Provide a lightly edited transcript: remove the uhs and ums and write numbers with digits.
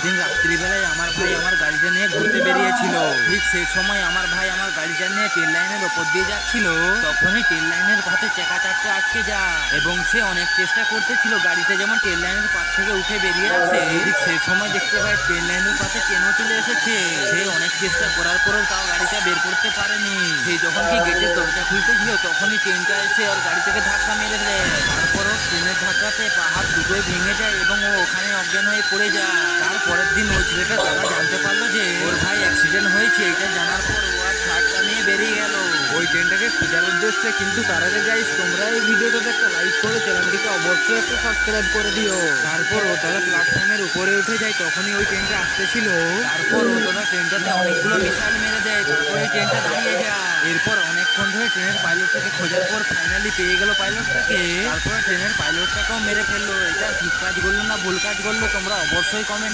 সেদিন রাত্রিবেলায় আমার ভাই আমার গাড়িটা নিয়ে ঘুরতে বেরিয়েছিল। ঠিক সেই সময় আমার ভাই আমার গাড়িটা নিয়ে ট্রেন লাইনের ওপর দিয়ে যাচ্ছিল। তখনই ট্রেন লাইনের পাতে চাকা চারটে আটকে যায় এবং সে অনেক চেষ্টা করতেছিল গাড়িটা যেমন ট্রেন লাইনের পাত থেকে উঠে বেরিয়ে আসে। ঠিক সেই সময় দেখতে পাই ট্রেন লাইনের পাতে ট্রেনও চলে এসেছে। সে অনেক চেষ্টা করার পরেও তাও গাড়িটা বের করতে পারেনি। সে যখন কি গেটের দরজা খুলতেছিল তখনই ট্রেনটা এসে ওর গাড়ি থেকে ধাক্কা মেরে দেয়। তারপরও ট্রেনের ধাক্কাতে পা হাত দুটোই ভেঙে যায় এবং ও ওখানে অজ্ঞান হয়ে পড়ে যায়। তারপরের দিন ওই ছেলেটা দাদা জানতে পারলো যে ওর ভাই অ্যাক্সিডেন্ট হয়েছে। এটা জানার পর ও আর ঠাট্টা নিয়ে বেরিয়ে গেল ওই ট্রেনটাকে খোঁজার উদ্দেশ্যে। কিন্তু তার আগে গাইস তোমরা এই ভিডিওটাতে একটা লাইক করে চ্যানেলটিকে অবশ্যই একটা সাবস্ক্রাইব করে দিও। তারপর ও দাদা প্ল্যাটফর্মের উপরে উঠে যায় তখনই ওই ট্রেনটা আসতেছিল। তারপর ও দাদা ট্রেনটাতে অনেকগুলো মিসাইল মেরে দেয়। তারপরে ট্রেনটা দাঁড়িয়ে যায়। এরপর অনেকক্ষণ ধরে ট্রেনের পাইলটটাকে খোঁজার পর ফাইনালি পেয়ে গেল পাইলটটাকে। তারপরে ট্রেনের পাইলটটাকেও মেরে ফেললো। এটা ঠিক কাজ করলো না ভুল কাজ করলো তোমরা অবশ্যই কমেন্ট